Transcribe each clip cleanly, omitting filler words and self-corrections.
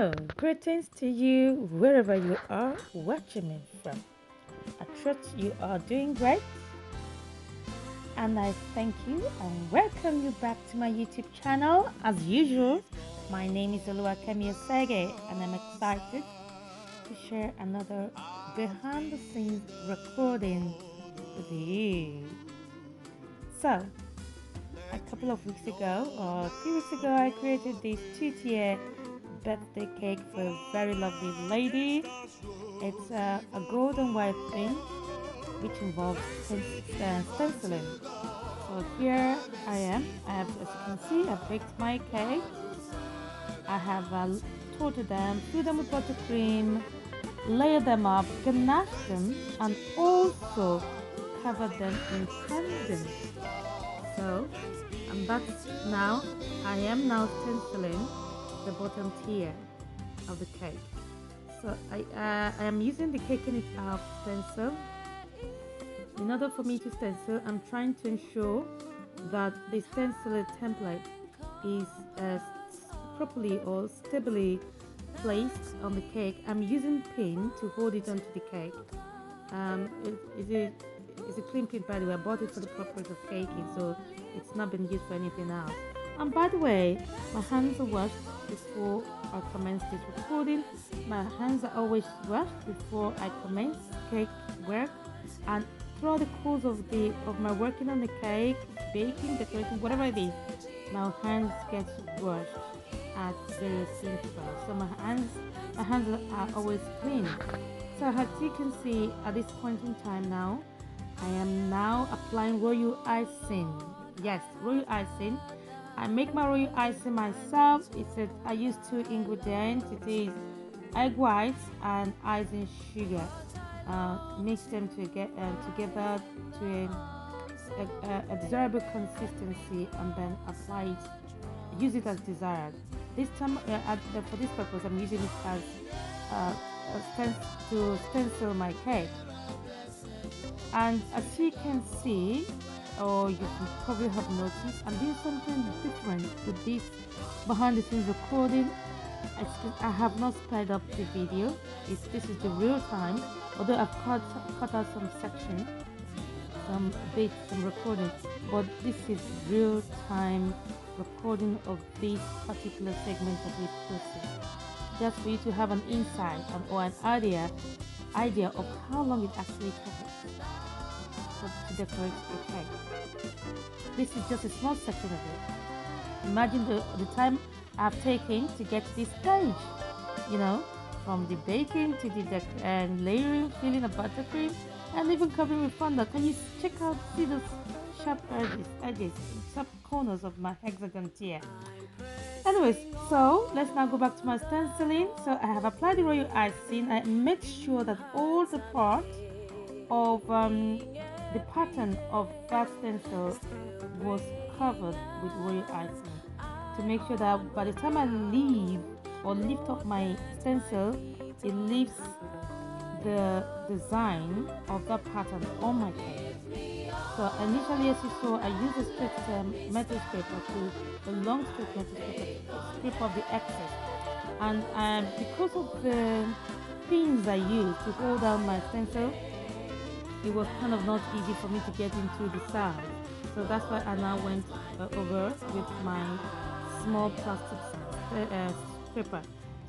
Hello, greetings to you wherever you are watching me from. I trust you are doing great, and I thank you and welcome you back to my YouTube channel. As usual, my name is Oluwakemi Osege, and I'm excited to share another behind the scenes recording with you. So, a couple of weeks ago, or 3 weeks ago, I created this two-tier birthday cake for a very lovely lady. It's a golden white thing which involves stenciling. So here I am. As you can see, I've baked my cake. I have toasted them, filled them with buttercream, layered them up, ganache them, and also covered them in fondant. So, and that's now, I am now stenciling the bottom tier of the cake. So I am using the cake in it stencil. In order for me to stencil, I'm trying to ensure that the stencil template is properly or stably placed on the cake. I'm using pin to hold it onto the cake. It's a clean pin, by the way. I bought it for the purpose of caking, so it's not been used for anything else. And by the way, my hands are washed before I commence this recording. My hands are always washed before I commence cake work, and throughout the course of my working on the cake, baking, decorating, whatever it is, my hands get washed at various intervals. So my hands are always clean. So as you can see, at this point in time now, I am now applying royal icing. Yes, royal icing. I make my royal icing myself. I use two ingredients. It is egg whites and icing sugar. Mix them together to a desirable consistency, and then apply it. Use it as desired. This time, for this purpose, I'm using it as to stencil my cake. And as you can see, or you can probably have noticed, I'm doing something different with this behind the scenes recording. I have not sped up the video. This is the real time, although I've cut out some section, some bits, some recording, but this is real time recording of this particular segment of the process, just for you to have an insight or an idea of how long it actually takes to decorate a cake. This is just a small section of it. Imagine the time I've taken to get to this stage, from the baking to the layering, filling of buttercream, and even covering with fondant. Can you see those sharp edges, sharp corners of my hexagon tier? Anyways, so let's now go back to my stenciling. So I have applied the royal icing. I made sure that all the parts of the pattern of that stencil was covered with royal icing, to make sure that by the time I lift up my stencil, it leaves the design of that pattern on my cake. So initially, as you saw, I used a straight metal scraper a long straight metal scraper to scrape off the excess. And because of the pins I used to hold down my stencil, it was kind of not easy for me to get into the side. So that's why I now went over with my small plastic scraper.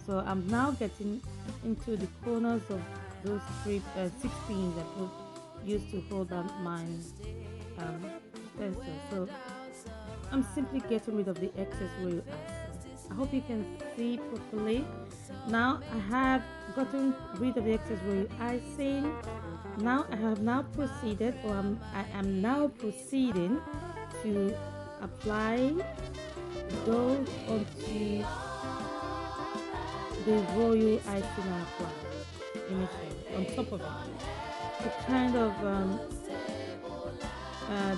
So I'm now getting into the corners of those 6 pins that used to hold down my stencil. So I'm simply getting rid of the excess royal icing. I hope you can see properly. Now I have gotten rid of the excess royal icing. Now I have proceeded, I am now proceeding to apply those onto the royal icing I applied initially on top of it, to kind of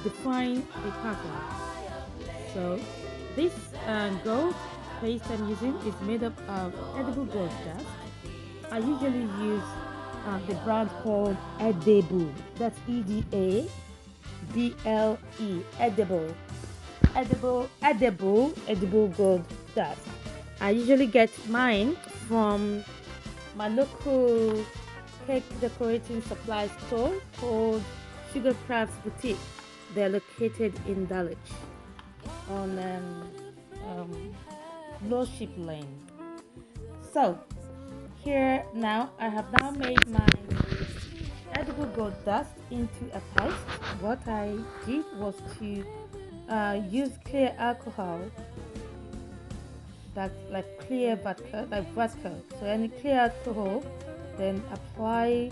define the pattern. So this gold paste I'm using is made up of edible gold dust. I usually use the brand called Edible. That's EDABLE. Edible gold dust. I usually get mine from my local cake decorating supply store called Sugar Crafts Boutique. They're located in Dulwich on Lordship Lane. So here now I have now made my edible gold dust into a paste. What I did was to use clear alcohol, that's like clear vodka, like vodka. So any clear alcohol, then apply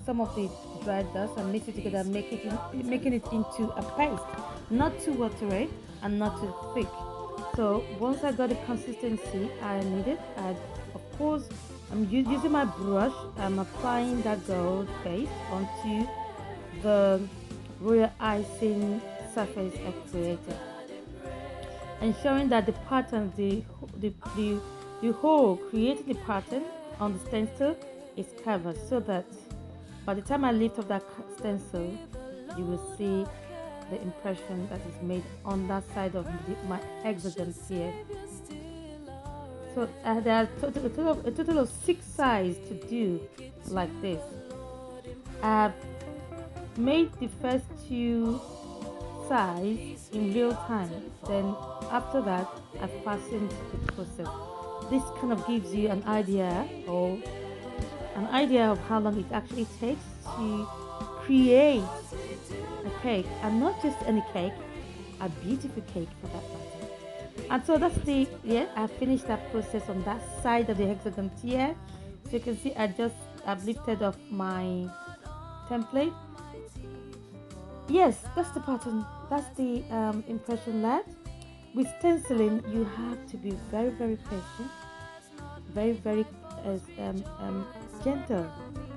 some of the dried dust and mix it together, making it into a paste, not too watery and not too thick. So once I got the consistency I needed, of course I'm using my brush. I'm applying that gold paste onto the royal icing surface I created, ensuring that the pattern, the hole creating the pattern on the stencil is covered, so that by the time I lift up that stencil, you will see the impression that is made on that side of my hexagon here. So there are a total of 6 sides to do like this. I've made the first 2 sides in real time, then after that I've fastened the process. This kind of gives you an idea of how long it actually takes to create a cake, and not just any cake, a beautiful cake for that matter. And so that's I finished that process on that side of the hexagon here. So you can see I've lifted off my template. Yes, that's the pattern, that's the impression left. With stenciling you have to be very patient, very gentle.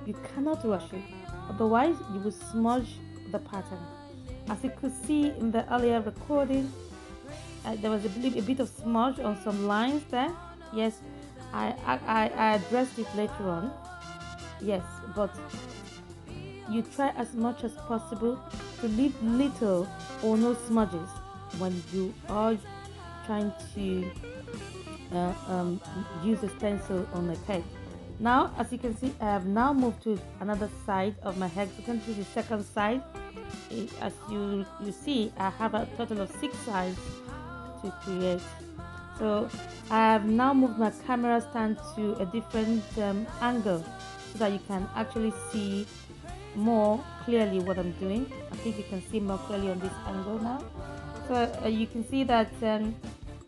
You cannot rush it, otherwise you will smudge the pattern. As you could see in the earlier recording, there was a bit of smudge on some lines there. Yes, I addressed it later on. Yes, but you try as much as possible to leave little or no smudges when you are trying to use a stencil on a cake. Now, as you can see, I have now moved to another side of my hexagon. This is the second side. As you see, I have a total of 6 sides to create. So I have now moved my camera stand to a different angle, so that you can actually see more clearly what I'm doing. I think you can see more clearly on this angle now. So you can see that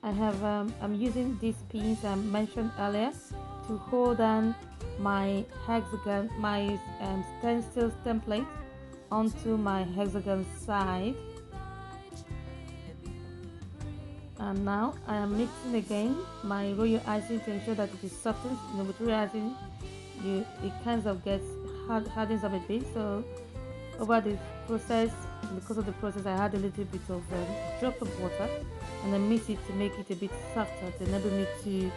I have I'm using these pins I mentioned earlier to hold on my hexagon, my stencil template onto my hexagon side. And now I am mixing again my royal icing to ensure that it is softened. With royal icing, it kind of gets hardens up a bit. So over the process, because of the process, I had a little bit of drop of water, and I mix it to make it a bit softer to enable me to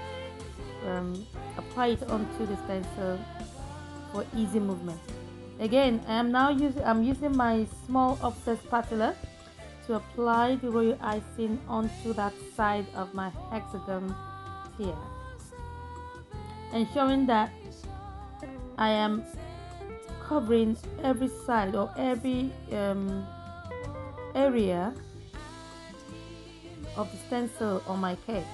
apply it onto the stencil for easy movement. Again, I'm using my small offset spatula to apply the royal icing onto that side of my hexagon here, ensuring that I am covering every side or every area of the stencil on my cake,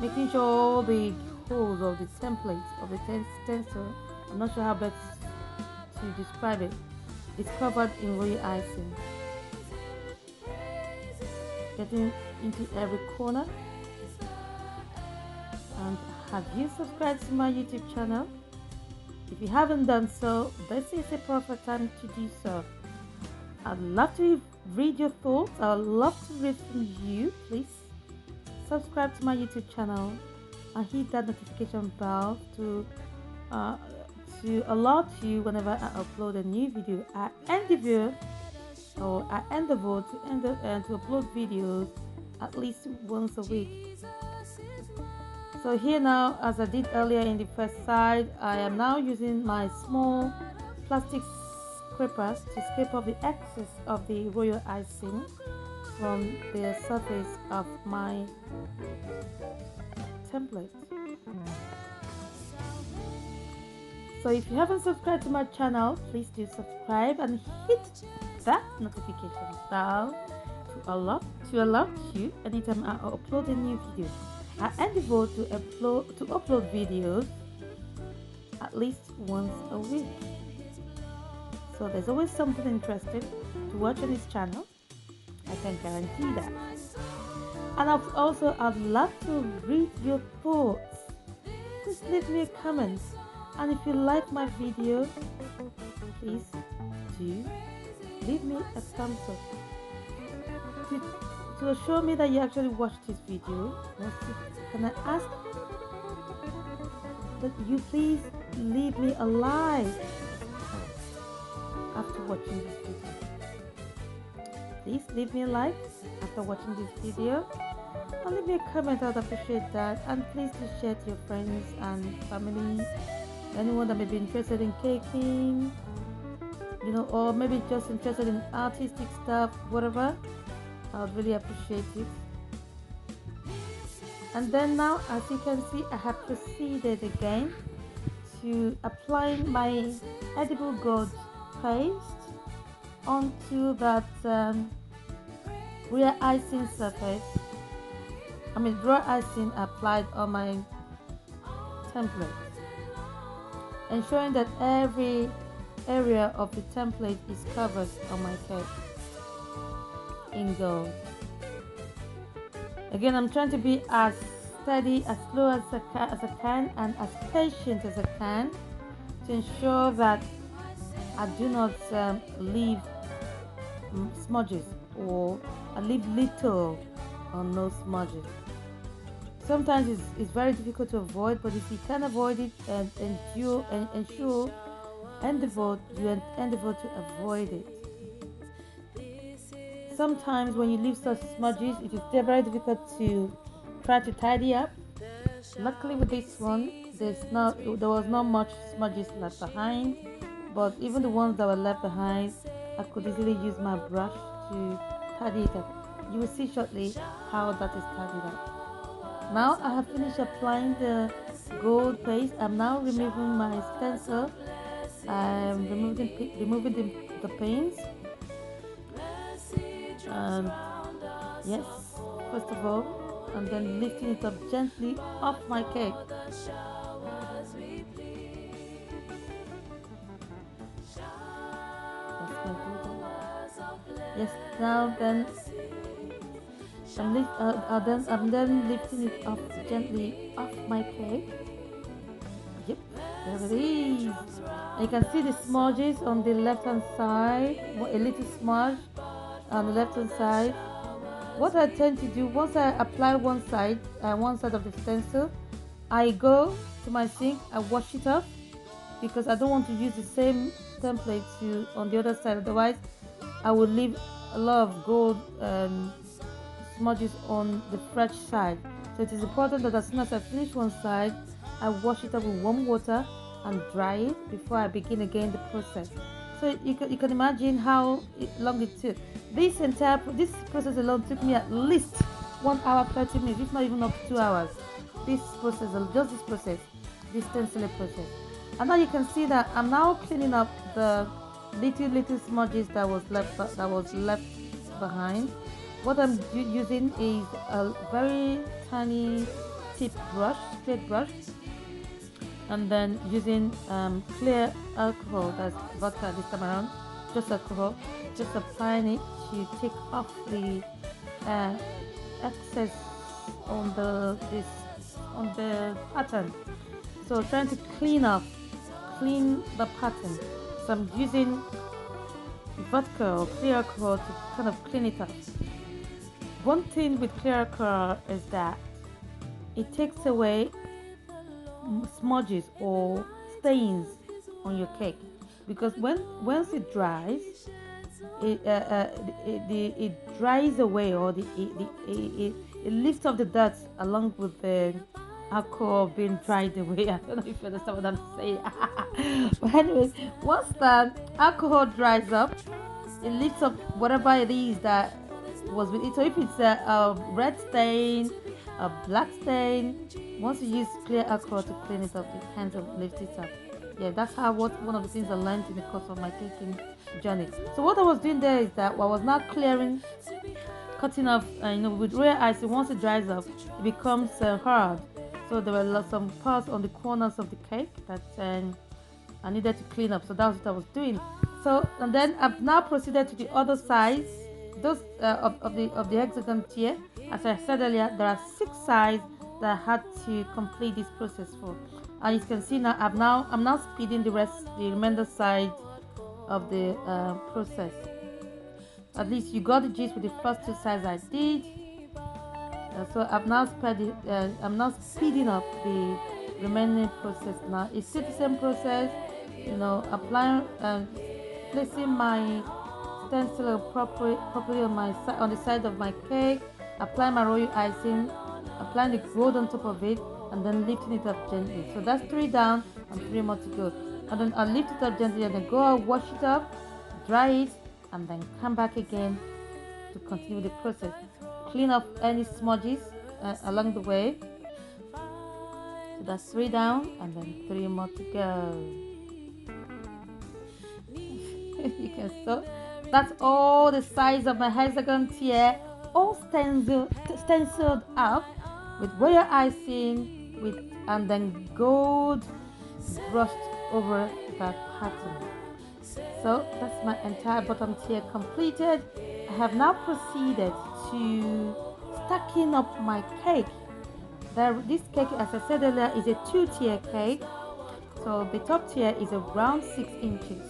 making sure all the holes of the template of the stencil, I'm not sure how best to describe it, is covered in royal icing, getting into every corner. And have you subscribed to my YouTube channel? If you haven't done so, this is a perfect time to do so. I'd love to read your thoughts. I'd love to read from you. Please subscribe to my YouTube channel and hit that notification bell to alert you whenever I upload a new video. I endeavor to upload videos at least once a week. So here now, as I did earlier in the first side, I am now using my small plastic scrapers to scrape off the excess of the royal icing from the surface of my template. So if you haven't subscribed to my channel, please do subscribe and hit that notification bell to alert you anytime I upload a new video. I endeavor to upload videos at least once a week. So there's always something interesting to watch on this channel. I can guarantee that. And I'd love to read your thoughts. Just leave me a comment. And if you like my video, please do leave me a thumbs up. To assure me that you actually watched this video, can I ask that you please leave me a like after watching this video. Please leave me a like after watching this video and leave me a comment. I'd appreciate that. And please do share to your friends and family, anyone that may be interested in caking, or maybe just interested in artistic stuff, whatever. I would really appreciate it. And then now, as you can see, I have proceeded again to applying my edible gold paste onto that rear icing surface. Draw icing applied on my template, ensuring that every area of the template is covered on my cake in gold. Again, I'm trying to be as steady, as slow as I can, and as patient as I can to ensure that I do not leave smudges, or I leave little or no smudges. Sometimes it's very difficult to avoid, but if you can avoid it and endeavor to avoid it. Sometimes when you leave such smudges, it is very difficult to try to tidy up. Luckily with this one, there was not much smudges left behind, but even the ones that were left behind, I could easily use my brush to tidy it up. You will see shortly how that is tidied up. Now I have finished applying the gold paste. I'm now removing my stencil. I'm removing the paints. Yes, first of all, and then lifting it up gently off my cake. Yes, now then I'm then lifting it up gently off my cake. Yep, there it is. And you can see the smudges on the left hand side, a little smudge on the left hand side. What I tend to do, once I apply one side of the stencil, I go to my sink, I wash it off, because I don't want to use the same template on the other side. Otherwise, I will leave a lot of gold smudges on the fresh side. So it is important that as soon as I finish one side, I wash it up with warm water and dry it before I begin again the process. So you can imagine how long it took. This process alone took me at least 1 hour 30 minutes, if not even up to 2 hours. This stenciling process. And now you can see that I'm now cleaning up the little smudges that was left behind. What I'm using is a very tiny tip brush, straight brush, and then using clear alcohol, that's vodka this time around, just alcohol, just applying it to take off the excess on the pattern. So trying to clean the pattern. So I'm using vodka or clear alcohol to kind of clean it up. One thing with clear alcohol is that it takes away smudges or stains on your cake, because once it dries, it dries away, or it lifts off the dirt along with the alcohol being dried away. I don't know if you understand what I'm saying. But anyways, once the alcohol dries up, it lifts up whatever it is that was with it. So if it's a red stain, a black stain. Once you use clear alcohol to clean it up, it kind of lifts it up. Yeah, that's how one of the things I learned in the course of my caking journey. So what I was doing there is that I was now clearing, cutting off, with royal icing. Once it dries up, it becomes hard. So there were some parts on the corners of the cake that I needed to clean up. So that's what I was doing. So, and then I've now proceeded to the other sides, those of the hexagon tier. As I said earlier, there are 6 sides that I had to complete this process for. And you can see now I'm now speeding the remainder side of the process. At least you got the gist with the first 2 sides I did. So I'm now speeding up the remaining process now. It's still the same process, applying and placing my stencil properly on the side of my cake, applying my royal icing, applying the gold on top of it, and then lifting it up gently. So that's 3 down and 3 more to go. And then I'll lift it up gently and then go and wash it up, dry it, and then come back again to continue the process. Clean up any smudges along the way. So that's 3 down and then 3 more to go. You can see that's all the sides of my hexagon tier, all stenciled up with royal icing, and then gold brushed over that pattern. So that's my entire bottom tier completed. I have now proceeded to stacking up my cake. This cake, as I said earlier, is a 2-tier cake. So the top tier is around 6 inches.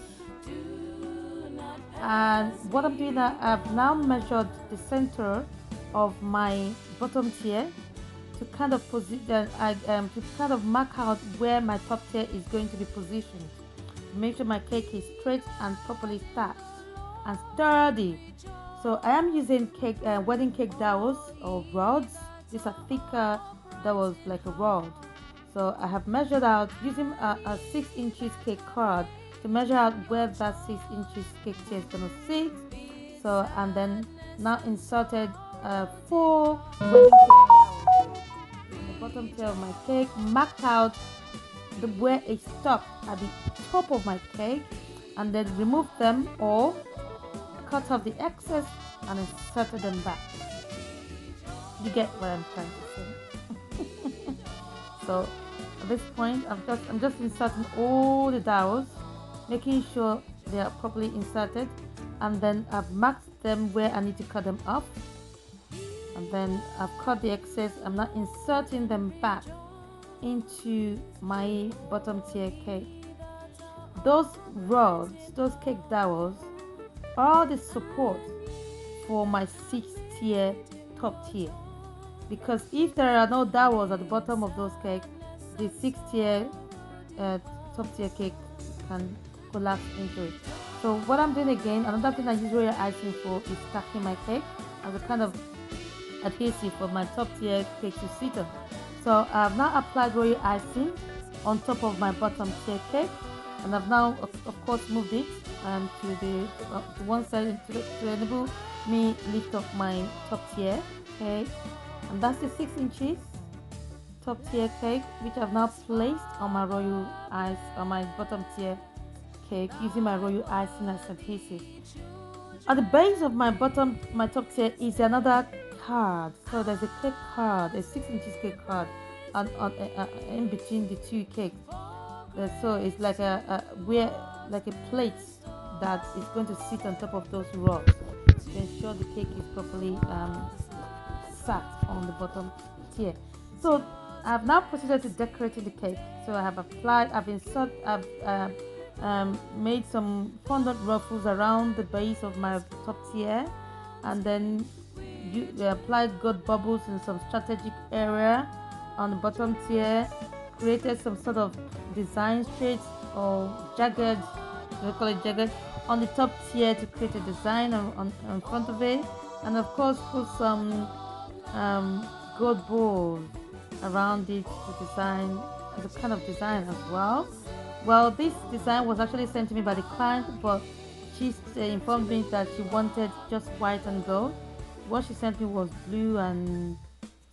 And what I'm doing now, I've now measured the center of my bottom tier to kind of mark out where my top tier is going to be positioned. Make sure my cake is straight and properly stacked and sturdy. So I am using wedding cake dowels or rods. These are thicker dowels like a rod. So I have measured out using a 6 inches cake card to measure out where that 6 inches cake tier is going to sit. So, and then now inserted 4 wedding cake dowels on the bottom tier of my cake, marked out where it stopped at the top of my cake, and then removed them or cut off the excess and inserted them back. You get what I'm trying to say. So at this point, I'm just inserting all the dowels, making sure they are properly inserted, and then I've marked them where I need to cut them off, and then I've cut the excess. I'm now inserting them back into my bottom tier cake. Those rods, those cake dowels, are the support for my 6th tier top tier, because if there are no dowels at the bottom of those cakes, the 6th tier top tier cake can collapse into it. So what I'm doing again, another thing I use royal icing for is stacking my cake as a kind of adhesive for my top tier cake to sit on. So I've now applied royal icing on top of my bottom tier cake, and I've now of course moved it to the to one side to enable me lift up my top tier cake. And that's the 6 inches top tier cake, which I've now placed on my royal ice on my bottom tier cake using my royal icing as adhesive. At the base of my top tier is another card. So there's a cake card, a 6 inches cake card, in between the 2 cakes. So it's like a plate that is going to sit on top of those rods to ensure the cake is properly sat on the bottom tier. So I've now proceeded to decorating the cake. So I have made some fondant ruffles around the base of my top tier, and then applied gold bubbles in some strategic area on the bottom tier, created some sort of design straight or jagged, we call it jagged, on the top tier to create a design on front of it, and of course put some gold balls around it to design as a kind of design as well. Well, this design was actually sent to me by the client, but she informed me that she wanted just white and gold. What she sent me was blue and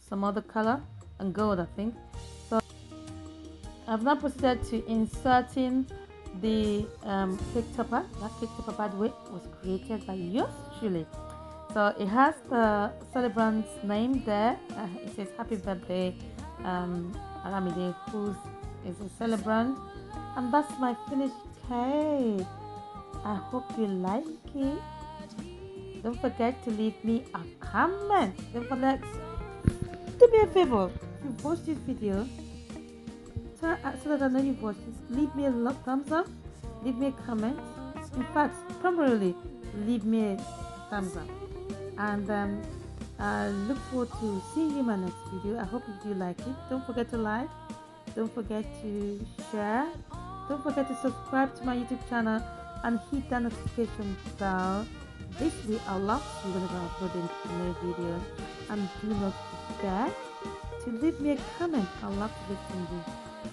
some other color and gold, I think. So I've now proceeded to inserting the cake topper. That cake topper, by the way, was created by yours truly. So it has the celebrant's name there. It says happy birthday, Aramide, who is a celebrant. And that's my finished cake. I hope you like it. Don't forget to leave me a comment. Don't forget, do me a favor. If you've watched this video, so that I know you've watched this, leave me a thumbs up, leave me a comment. In fact, primarily, leave me a thumbs up. And I look forward to seeing you in my next video. I hope you do like it. Don't forget to like. Don't forget to share. Don't forget to subscribe to my YouTube channel and hit that notification bell. This will allow you whenever I upload a new video. And do not forget to leave me a comment. I love to listen to you.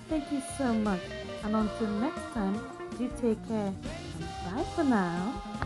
Thank you so much. And until next time, do take care. And bye for now.